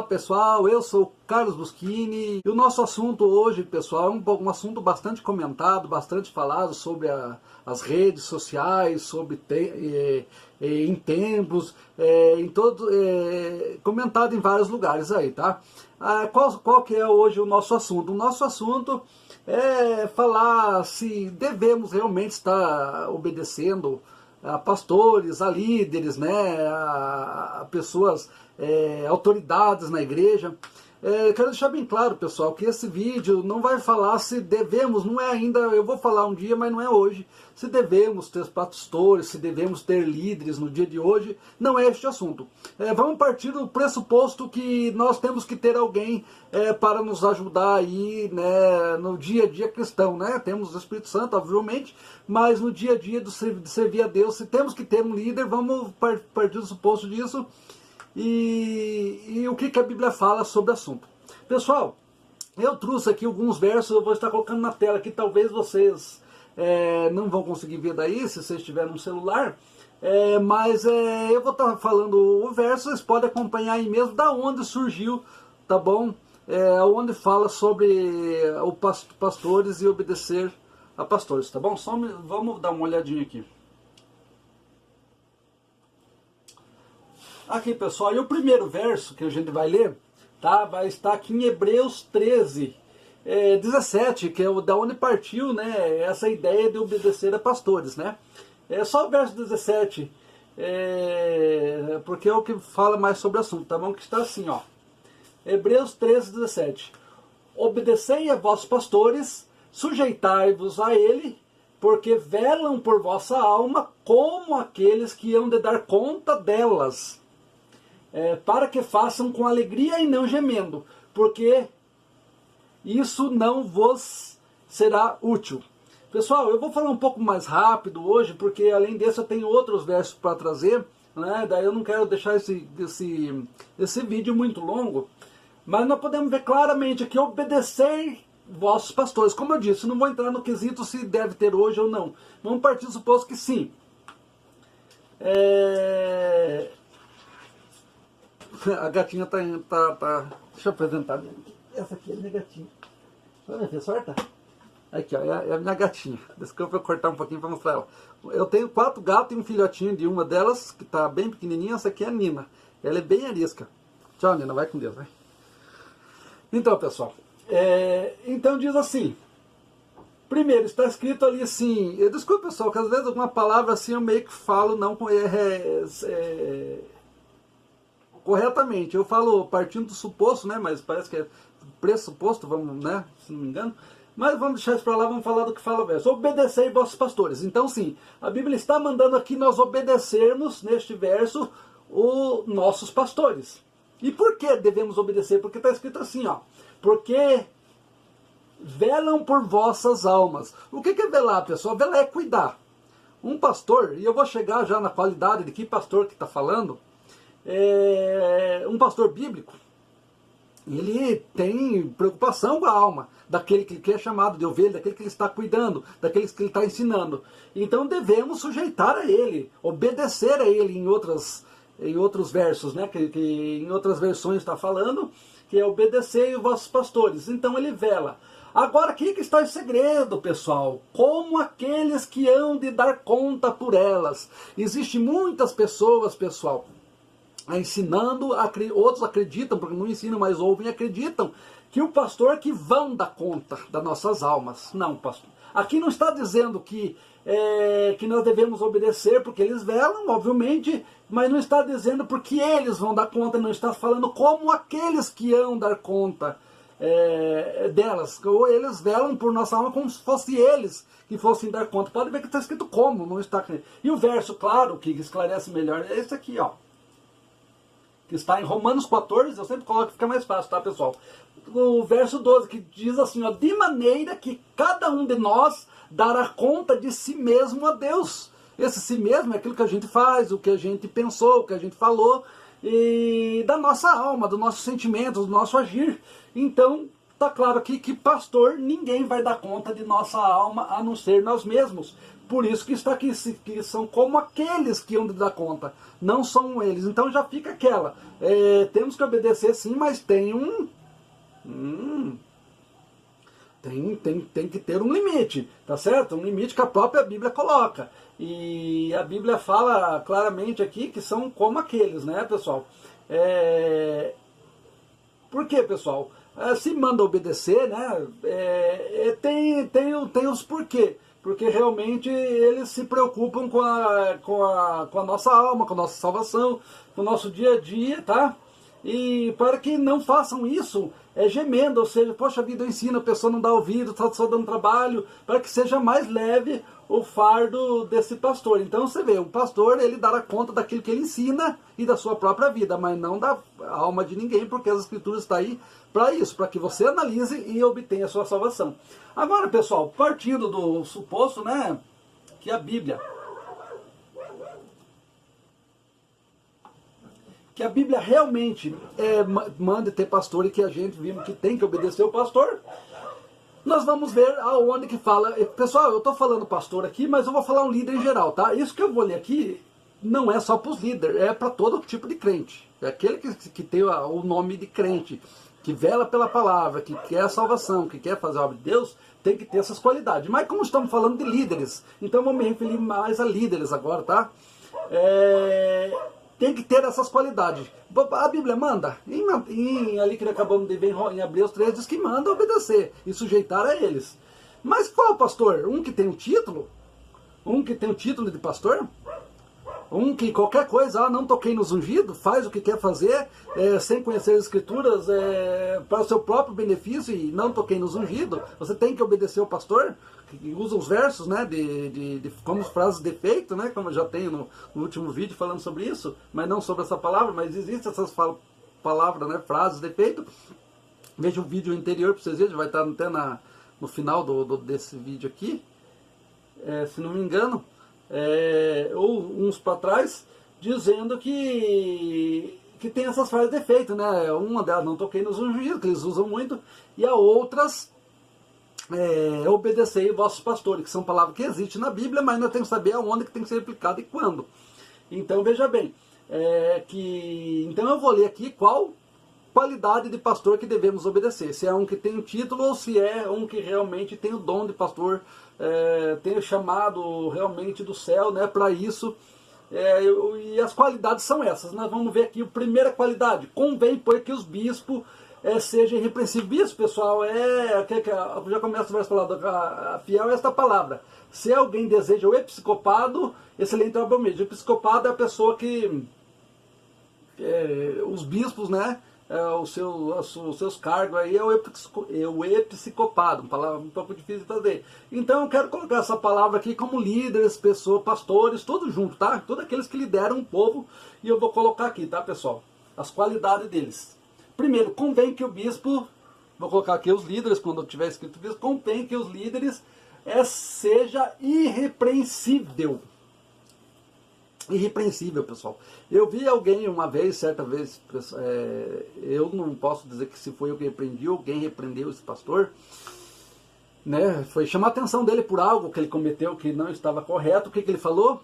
pessoal, eu sou o Carlos Buschini e o nosso assunto hoje, pessoal, é um assunto bastante comentado, bastante falado sobre as redes sociais, sobre em templos, comentado em vários lugares aí, tá? Qual que é hoje o nosso assunto? O nosso assunto é falar se devemos realmente estar obedecendo a pastores, a líderes, né, a pessoas, autoridades na igreja. Quero deixar bem claro, pessoal, que esse vídeo não vai falar se devemos, não é ainda, eu vou falar um dia, mas não é hoje, se devemos ter pastores, se devemos ter líderes no dia de hoje, não é este assunto. Vamos partir do pressuposto que nós temos que ter alguém para nos ajudar aí, né, no dia a dia cristão, né? Temos o Espírito Santo, obviamente, mas no dia a dia de servir a Deus, se temos que ter um líder, vamos partir do suposto disso. E o que a Bíblia fala sobre o assunto. Pessoal, eu trouxe aqui alguns versos, eu vou estar colocando na tela aqui, talvez vocês não vão conseguir ver daí, se vocês tiverem um celular, mas eu vou estar falando o verso, vocês podem acompanhar aí mesmo, da onde surgiu, tá bom? Onde fala sobre pastores e obedecer a pastores, tá bom? Vamos dar uma olhadinha aqui. Aqui, pessoal, e o primeiro verso que a gente vai ler, tá? Vai estar aqui em Hebreus 13, 17, que é da onde partiu, né, essa ideia de obedecer a pastores, né? É só o verso 17, porque é o que fala mais sobre o assunto, tá bom? Que está assim, ó. Hebreus 13, 17. Obedecei a vossos pastores, sujeitai-vos a ele, porque velam por vossa alma como aqueles que hão de dar conta delas. Para que façam com alegria e não gemendo, porque isso não vos será útil. Pessoal, eu vou falar um pouco mais rápido hoje, porque além desse eu tenho outros versos para trazer, né? Daí eu não quero deixar esse vídeo muito longo, mas nós podemos ver claramente aqui, obedecer vossos pastores. Como eu disse, não vou entrar no quesito se deve ter hoje ou não. Vamos partir do suposto que sim. A gatinha tá. Deixa eu apresentar. Essa aqui é a minha gatinha. Olha, minha sorte. Aqui, ó, é a minha gatinha. Desculpa eu cortar um pouquinho para mostrar ela. Eu tenho 4 gatos e um filhotinho de uma delas, que tá bem pequenininha. Essa aqui é a Nina. Ela é bem arisca. Tchau, Nina. Vai com Deus, vai. Então, pessoal. Então diz assim. Primeiro, está escrito ali assim. Desculpa, pessoal, que às vezes alguma palavra assim eu meio que falo não corretamente. Eu falo partindo do suposto, né? Mas parece que é pressuposto, vamos, né? Se não me engano. Mas vamos deixar isso para lá, vamos falar do que fala o verso. Obedecei vossos pastores. Então, sim, a Bíblia está mandando aqui nós obedecermos, neste verso, os nossos pastores. E por que devemos obedecer? Porque está escrito assim, ó. Porque velam por vossas almas. O que é velar, pessoal? Velar é cuidar. Um pastor, e eu vou chegar já na qualidade de que pastor que está falando, um pastor bíblico, ele tem preocupação com a alma daquele que é chamado de ovelha, daquele que ele está cuidando, daqueles que ele está ensinando. Então devemos sujeitar a ele, obedecer a ele em outros versos, né, que em outras versões está falando, que é obedecer os vossos pastores. Então ele vela. Agora, aqui que está o segredo, pessoal. Como aqueles que hão de dar conta por elas. Existem muitas pessoas, pessoal, ensinando, outros acreditam, porque não ensinam, mas ouvem e acreditam, que o pastor que vão dar conta das nossas almas. Não, pastor. Aqui não está dizendo que nós devemos obedecer porque eles velam, obviamente, mas não está dizendo porque eles vão dar conta, não está falando como aqueles que hão dar conta delas. Ou eles velam por nossa alma como se fossem eles que fossem dar conta. Pode ver que está escrito como, não está. E o verso, claro, que esclarece melhor, é esse aqui, ó. Que está em Romanos 14, eu sempre coloco que fica mais fácil, tá, pessoal? O verso 12, que diz assim, ó, de maneira que cada um de nós dará conta de si mesmo a Deus. Esse si mesmo é aquilo que a gente faz, o que a gente pensou, o que a gente falou, e da nossa alma, dos nossos sentimentos, do nosso agir. Então, está claro aqui que pastor, ninguém vai dar conta de nossa alma a não ser nós mesmos. Por isso que está aqui, que são como aqueles que hão de dar conta, não são eles. Então já fica aquela, temos que obedecer sim, mas tem tem que ter um limite, tá certo? Um limite que a própria Bíblia coloca. E a Bíblia fala claramente aqui que são como aqueles, né, pessoal? Por quê, pessoal? Se manda obedecer, né? Tem os porquê. Porque realmente eles se preocupam com a nossa alma, com a nossa salvação, com o nosso dia a dia, tá? E para que não façam isso, gemendo, ou seja, poxa vida, eu ensino, a pessoa não dá ouvido, está só dando trabalho, para que seja mais leve o fardo desse pastor. Então você vê, o pastor, ele dará conta daquilo que ele ensina e da sua própria vida, mas não da alma de ninguém, porque as escrituras estão aí para isso, para que você analise e obtenha a sua salvação. Agora, pessoal, partindo do suposto, né, que a Bíblia realmente manda ter pastor e que a gente vive que tem que obedecer o pastor, nós vamos ver aonde que fala. Pessoal, eu estou falando pastor aqui, mas eu vou falar um líder em geral, tá? Isso que eu vou ler aqui não é só para os líderes, é para todo tipo de crente. É aquele que tem o nome de crente, que vela pela palavra, que quer a salvação, que quer fazer a obra de Deus, tem que ter essas qualidades. Mas como estamos falando de líderes, então vamos me referir mais a líderes agora, tá? Tem que ter essas qualidades. A Bíblia manda, ali que acabamos de ver em Hebreus 3, diz que manda obedecer e sujeitar a eles. Mas qual pastor? Um que tem um título? Um que tem um título de pastor? Um que qualquer coisa, não toquei nos ungidos, faz o que quer fazer, sem conhecer as escrituras, para o seu próprio benefício e não toquei nos ungidos. Você tem que obedecer o pastor, que usa os versos, né, como frases de efeito, né, como eu já tenho no último vídeo falando sobre isso, mas não sobre essa palavra, mas existem essas palavras, né, frases de efeito. Veja o vídeo anterior para vocês verem, vai estar até no final desse vídeo aqui, se não me engano. Ou uns para trás, dizendo que tem essas frases de efeito, né? Uma delas, não toquei nos ungidos, que eles usam muito, e a outras, obedecei vossos pastores, que são palavras que existem na Bíblia, mas nós temos que saber aonde que tem que ser aplicado e quando. Então veja bem, então eu vou ler aqui qual qualidade de pastor que devemos obedecer, se é um que tem o título ou se é um que realmente tem o dom de pastor, tem o chamado realmente do céu, né, para isso. E as qualidades são essas. Nós vamos ver aqui a primeira qualidade: convém, pois, que os bispos sejam irrepreensíveis. Bispo, pessoal, já começa o verso falando, a fiel é esta palavra: se alguém deseja o episcopado, excelente obra mesmo. O episcopado é a pessoa que os bispos, né, os seus cargos aí é o episcopado, uma palavra um pouco difícil de fazer. Então eu quero colocar essa palavra aqui como líderes, pessoas, pastores, todos juntos, tá? Todos aqueles que lideram um povo, e eu vou colocar aqui, tá, pessoal? As qualidades deles. Primeiro, convém que o bispo, vou colocar aqui os líderes, quando eu tiver escrito bispo, convém que os líderes seja irrepreensível. Irrepreensível, pessoal. Eu vi alguém uma vez, certa vez, eu não posso dizer que se foi eu que repreendi, alguém repreendeu esse pastor, né? Foi chamar a atenção dele por algo que ele cometeu que não estava correto. O que ele falou?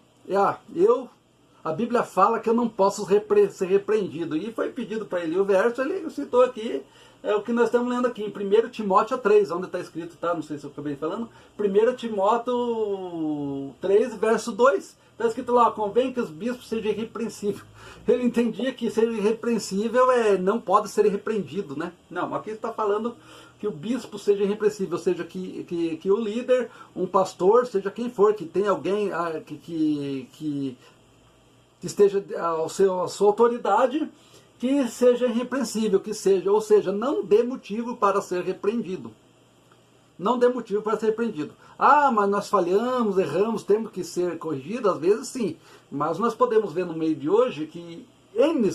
A Bíblia fala que eu não posso ser repreendido. E foi pedido para ele o verso, ele citou aqui, o que nós estamos lendo aqui, em 1 Timóteo 3, onde está escrito, tá? Não sei se eu acabei falando. 1 Timóteo 3, verso 2. Está escrito lá: convém que os bispos sejam irrepreensíveis. Ele entendia que ser irrepreensível não pode ser repreendido, né? Não, aqui está falando que o bispo seja irrepreensível, ou seja, que o líder, um pastor, seja quem for, que tenha alguém que esteja a sua autoridade, que seja irrepreensível, ou seja, não dê motivo para ser repreendido. Não dê motivo para ser repreendido. Mas nós falhamos, erramos, temos que ser corrigidos, às vezes sim. Mas nós podemos ver no meio de hoje que N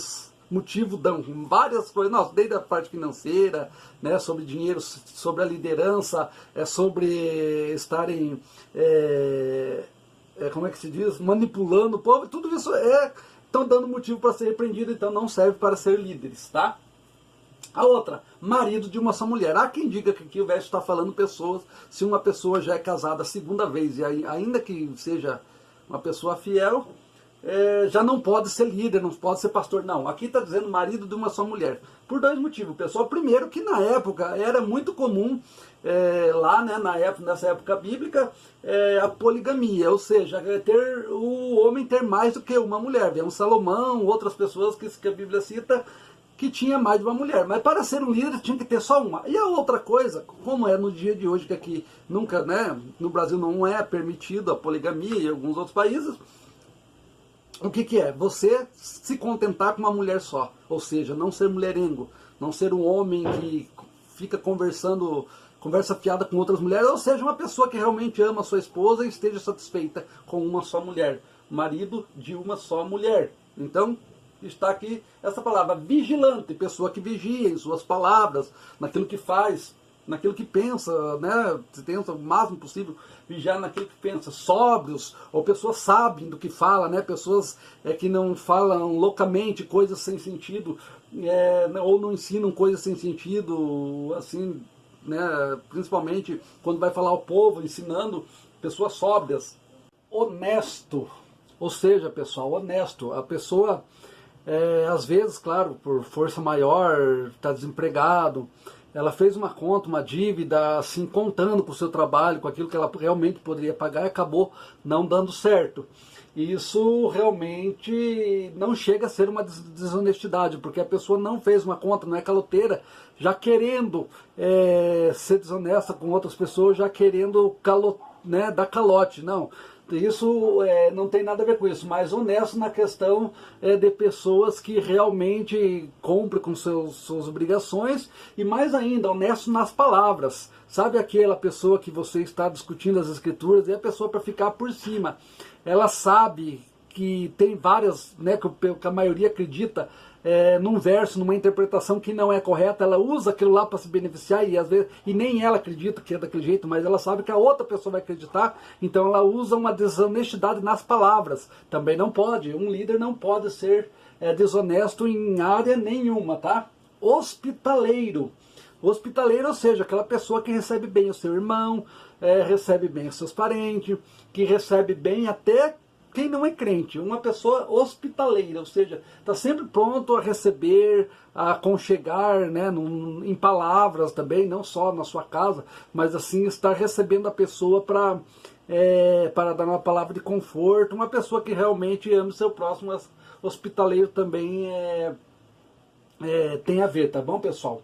motivos dão várias coisas, desde a parte financeira, né, sobre dinheiro, sobre a liderança, sobre estarem, como é que se diz, manipulando o povo, tudo isso estão dando motivo para ser repreendido, então não serve para ser líderes, tá? A outra, marido de uma só mulher. Há quem diga que aqui o verso está falando pessoas, se uma pessoa já é casada a segunda vez, e ainda que seja uma pessoa fiel, já não pode ser líder, não pode ser pastor. Não, aqui está dizendo marido de uma só mulher. Por dois motivos, pessoal. Primeiro, que na época era muito comum, lá, né, nessa época bíblica, a poligamia, ou seja, o homem ter mais do que uma mulher. Vemos Salomão, outras pessoas que a Bíblia cita, que tinha mais de uma mulher, mas para ser um líder tinha que ter só uma. E a outra coisa, como é no dia de hoje, que aqui nunca, né, no Brasil não é permitido a poligamia e em alguns outros países, o que é? Você se contentar com uma mulher só, ou seja, não ser mulherengo, não ser um homem que fica conversa fiada com outras mulheres, ou seja, uma pessoa que realmente ama a sua esposa e esteja satisfeita com uma só mulher, marido de uma só mulher. Então, está aqui essa palavra, vigilante, pessoa que vigia em suas palavras, naquilo que faz, naquilo que pensa, né? Se tenta o máximo possível vigiar naquilo que pensa, sóbrios, ou pessoas sabem do que fala, né? Pessoas que não falam loucamente coisas sem sentido, ou não ensinam coisas sem sentido, assim, né? Principalmente quando vai falar ao povo, ensinando, pessoas sóbrias. Honesto, ou seja, pessoal, honesto, a pessoa às vezes, claro, por força maior, está desempregado, ela fez uma conta, uma dívida, assim, contando com o seu trabalho, com aquilo que ela realmente poderia pagar, e acabou não dando certo. Isso realmente não chega a ser uma desonestidade, porque a pessoa não fez uma conta, não é caloteira, já querendo ser desonesta com outras pessoas, já querendo dar calote, não. Isso não tem nada a ver com isso, mas honesto na questão de pessoas que realmente cumprem com suas obrigações, e mais ainda, honesto nas palavras. Sabe aquela pessoa que você está discutindo as escrituras e a pessoa, para ficar por cima, ela sabe que tem várias, né, que a maioria acredita, num verso, numa interpretação que não é correta, ela usa aquilo lá para se beneficiar, e às vezes nem ela acredita que é daquele jeito, mas ela sabe que a outra pessoa vai acreditar, então ela usa uma desonestidade nas palavras. Também não pode, um líder não pode ser desonesto em área nenhuma, tá? Hospitaleiro, ou seja, aquela pessoa que recebe bem o seu irmão, recebe bem os seus parentes, que recebe bem até quem não é crente, uma pessoa hospitaleira, ou seja, está sempre pronto a receber, a aconchegar, né, em palavras também, não só na sua casa, mas assim, estar recebendo a pessoa para dar uma palavra de conforto, uma pessoa que realmente ama o seu próximo. Hospitaleiro também tem a ver, tá bom, pessoal?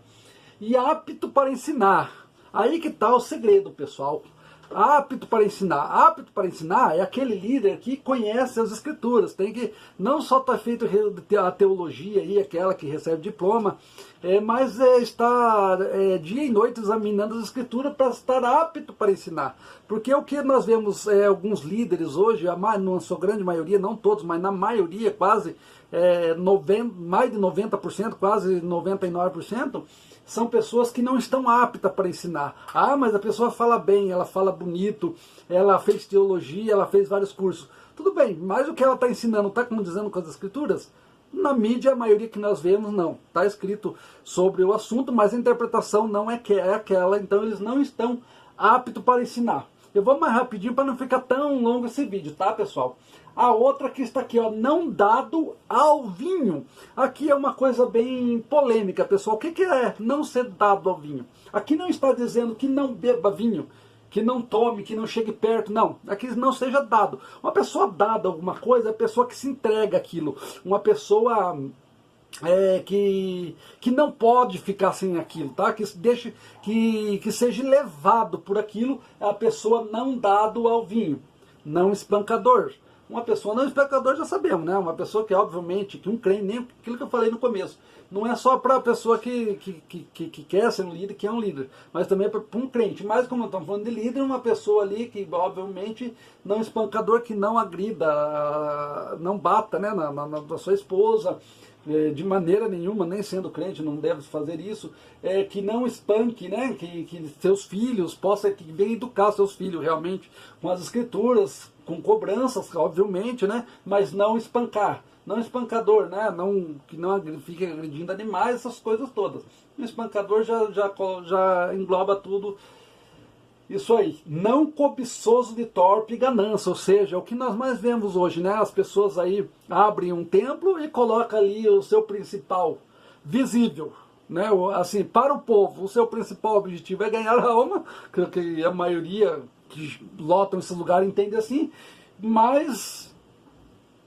E apto para ensinar, aí que está o segredo, pessoal. Apto para ensinar é aquele líder que conhece as escrituras, tem que não só estar feito a teologia aí, aquela que recebe diploma, mas está dia e noite examinando as escrituras para estar apto para ensinar. Porque o que nós vemos alguns líderes hoje, na sua grande maioria, não todos, mas na maioria, quase mais de 90%, quase 99%, são pessoas que não estão aptas para ensinar. Ah, mas a pessoa fala bem, ela fala bonito, ela fez teologia, ela fez vários cursos. Tudo bem, mas o que ela está ensinando está condizendo com as escrituras? Na mídia, a maioria que nós vemos, não. Está escrito sobre o assunto, mas a interpretação não é aquela, então eles não estão aptos para ensinar. Eu vou mais rapidinho para não ficar tão longo esse vídeo, tá, pessoal? A outra que está aqui, ó, não dado ao vinho. Aqui é uma coisa bem polêmica, pessoal. O que é não ser dado ao vinho? Aqui não está dizendo que não beba vinho, que não tome, que não chegue perto. Não, aqui não seja dado. Uma pessoa dada alguma coisa é a pessoa que se entrega aquilo. Uma pessoa que não pode ficar sem aquilo, tá? Que seja levado por aquilo, é a pessoa não dado ao vinho. Não espancador. Uma pessoa não espancador já sabemos, né? Uma pessoa que obviamente, que um crente, nem aquilo que eu falei no começo, não é só para a pessoa que quer ser um líder, que é um líder, mas também para um crente. Mas como estamos falando de líder, uma pessoa ali que obviamente não espancador, que não agrida, não bata, né, na sua esposa, de maneira nenhuma, nem sendo crente, não deve fazer isso, que não espanque, né, que seus filhos possam bem educar seus filhos realmente com as escrituras, com cobranças, obviamente, né, mas não espancar. não espancador, né? Não, que não fique agredindo animais, essas coisas todas. O espancador já engloba tudo isso aí. Não cobiçoso de torpe e ganância, ou seja, o que nós mais vemos hoje, né? As pessoas aí abrem um templo e colocam ali o seu principal visível, né? Assim, para o povo, o seu principal objetivo é ganhar a alma, que a maioria que lotam esse lugar entende assim, mas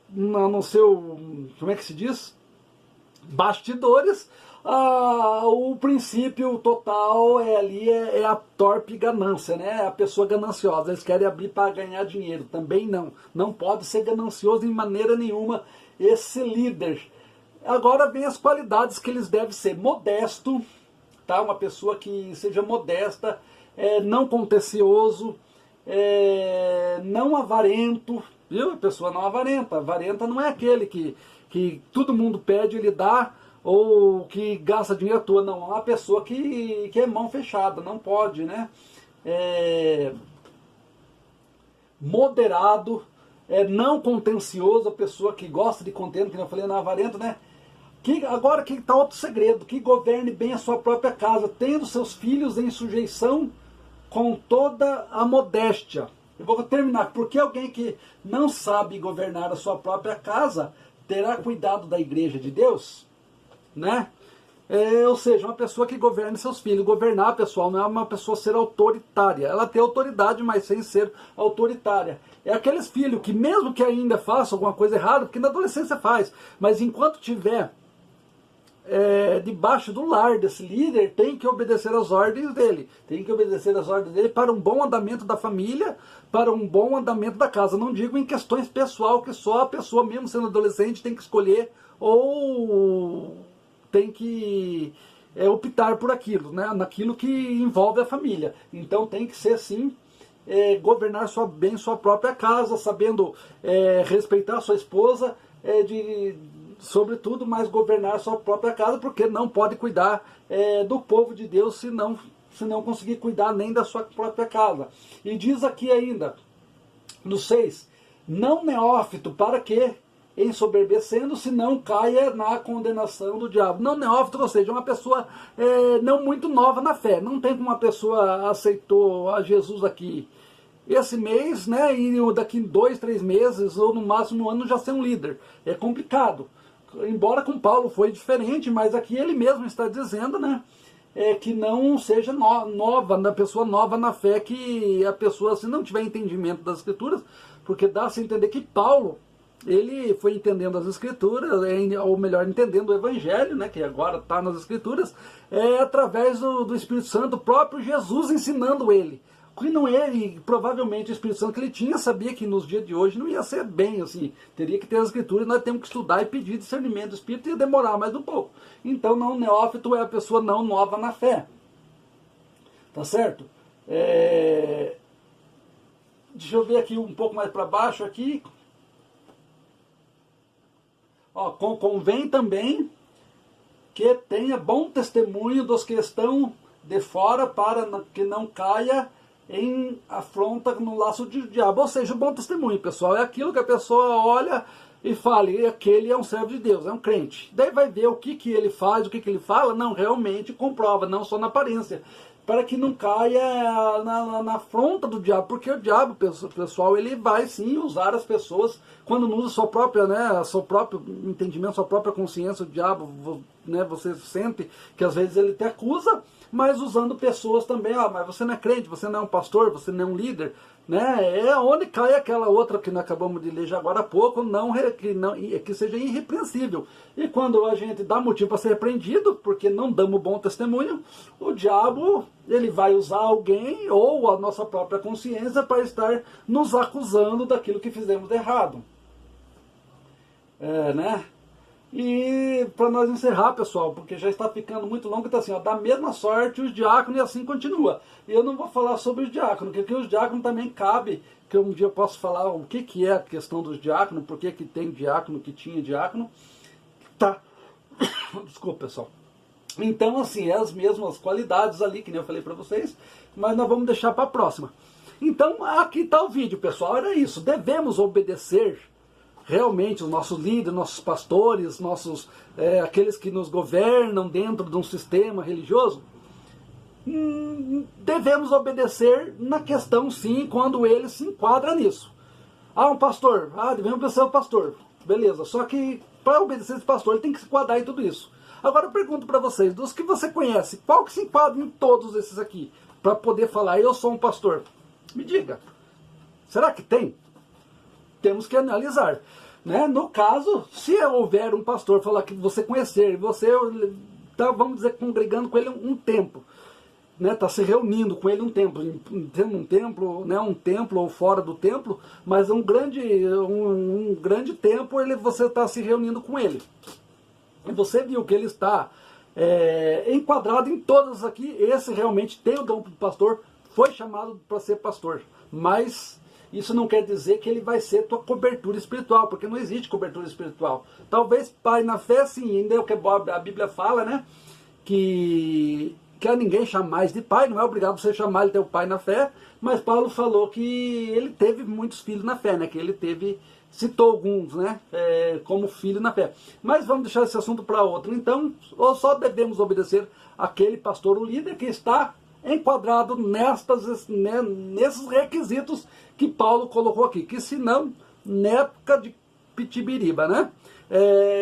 no seu, como é que se diz? Bastidores, o princípio total é a torpe ganância, né? A pessoa gananciosa. Eles querem abrir para ganhar dinheiro. Também não pode ser ganancioso em maneira nenhuma esse líder. Agora vem as qualidades que eles devem ser: modesto, tá? Uma pessoa que seja modesta, não contencioso, não avarento, viu? A pessoa não avarenta. Avarenta não é aquele que todo mundo pede, ele dá, ou que gasta dinheiro à toa. Não, é uma pessoa que é mão fechada, não pode, né? Moderado, não contencioso, a pessoa que gosta de contenda, que eu falei, não avarento, né? Agora que está outro segredo: que governe bem a sua própria casa, tendo seus filhos em sujeição com toda a modéstia. Eu vou terminar, porque alguém que não sabe governar a sua própria casa terá cuidado da igreja de Deus, né? Ou seja, uma pessoa que governe seus filhos. Governar, pessoal, não é uma pessoa ser autoritária. Ela tem autoridade, mas sem ser autoritária. É aqueles filhos que, mesmo que ainda façam alguma coisa errada, porque na adolescência faz, mas enquanto tiver debaixo do lar desse líder, tem que obedecer às ordens dele. Tem que obedecer às ordens dele para um bom andamento da família, para um bom andamento da casa. Não digo em questões pessoal, que só a pessoa, mesmo sendo adolescente, tem que escolher ou tem que optar por aquilo, né? Naquilo que envolve a família. Então tem que ser, sim, governar bem sua própria casa, sabendo respeitar sua esposa, sobretudo, mas governar sua própria casa, porque não pode cuidar do povo de Deus se não conseguir cuidar nem da sua própria casa. E diz aqui ainda, no 6, não neófito, para que, ensoberbecendo, se não caia na condenação do diabo. Não neófito, ou seja, uma pessoa não muito nova na fé. Não tem como uma pessoa aceitou a Jesus aqui esse mês, né, e daqui 2, 3 meses, ou no máximo um ano, já ser um líder. É complicado. Embora com Paulo foi diferente, mas aqui ele mesmo está dizendo, né, que não seja nova, pessoa nova na fé, que a pessoa, se não tiver entendimento das Escrituras, porque dá-se a entender que Paulo, ele foi entendendo as Escrituras, ou melhor, entendendo o Evangelho, né, que agora está nas Escrituras, através do Espírito Santo, o próprio Jesus ensinando ele. Que não e provavelmente o Espírito Santo que ele tinha sabia que nos dias de hoje não ia ser bem assim. Teria que ter as Escrituras, nós temos que estudar e pedir discernimento do Espírito, ia demorar mais um pouco. Então, não neófito é a pessoa não nova na fé. Tá certo? Deixa eu ver aqui um pouco mais para baixo aqui. Convém também que tenha bom testemunho dos que estão de fora, para que não caia em afronta no laço de diabo. Ou seja, o bom testemunho, pessoal, é aquilo que a pessoa olha e fala, e aquele é um servo de Deus, é um crente. Daí vai ver o que ele faz, o que ele fala, não, realmente comprova, não só na aparência, para que não caia na afronta do diabo, porque o diabo, pessoal, ele vai sim usar as pessoas, quando não usa sua própria, né, seu próprio entendimento, sua própria consciência, o diabo, né, você sente que às vezes ele te acusa, mas usando pessoas também, mas você não é crente, você não é um pastor, você não é um líder, né? É onde cai aquela outra que nós acabamos de ler já agora há pouco, que seja irrepreensível. E quando a gente dá motivo para ser repreendido, porque não damos bom testemunho, o diabo, ele vai usar alguém ou a nossa própria consciência para estar nos acusando daquilo que fizemos de errado. Né? E para nós encerrar, pessoal, porque já está ficando muito longo, então assim, da mesma sorte os diáconos, e assim continua. E eu não vou falar sobre os diáconos, porque os diáconos também cabe, que um dia eu posso falar o que é a questão dos diáconos, por que tem diácono, que tinha diácono. Tá. Desculpa, pessoal. Então, assim, as mesmas qualidades ali, que nem eu falei para vocês, mas nós vamos deixar para a próxima. Então, aqui está o vídeo, pessoal, era isso. Devemos obedecer realmente os nossos líderes, nossos pastores, aqueles que nos governam dentro de um sistema religioso, devemos obedecer na questão, sim, quando ele se enquadra nisso. Um pastor, devemos obedecer ao pastor, beleza, só que para obedecer esse pastor ele tem que se enquadrar em tudo isso. Agora eu pergunto para vocês, dos que você conhece, qual que se enquadra em todos esses aqui, para poder falar, eu sou um pastor? Me diga, será que tem? Temos que analisar. Né? No caso, se houver um pastor falar que você conhecer, você está, vamos dizer, congregando com ele um tempo, né? Está se reunindo com ele um templo, um templo, né? Um templo ou fora do templo, mas um grande tempo você está se reunindo com ele. E você viu que ele está enquadrado em todas aqui, esse realmente tem o dom do pastor, foi chamado para ser pastor, mas isso não quer dizer que ele vai ser tua cobertura espiritual, porque não existe cobertura espiritual. Talvez pai na fé, sim, ainda é o que a Bíblia fala, né? Que a ninguém chamais de pai, não é obrigado você chamar ele teu pai na fé, mas Paulo falou que ele teve muitos filhos na fé, né? Que ele citou alguns, né? Como filho na fé. Mas vamos deixar esse assunto para outro. Então, ou só devemos obedecer aquele pastor, o líder, que está enquadrado nesses requisitos que Paulo colocou aqui, que senão, na época de pitibiriba, né?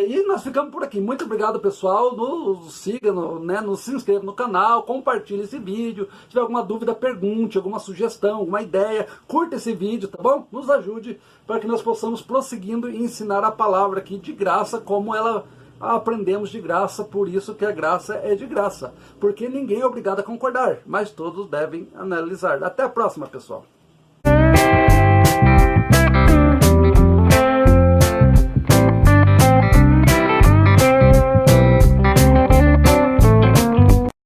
E nós ficamos por aqui. Muito obrigado, pessoal. Nos siga, nos se inscreva no canal, compartilhe esse vídeo. Se tiver alguma dúvida, pergunte, alguma sugestão, alguma ideia, curta esse vídeo, tá bom? Nos ajude para que nós possamos prosseguindo e ensinar a palavra aqui de graça, como ela aprendemos de graça, por isso que a graça é de graça. Porque ninguém é obrigado a concordar, mas todos devem analisar. Até a próxima, pessoal.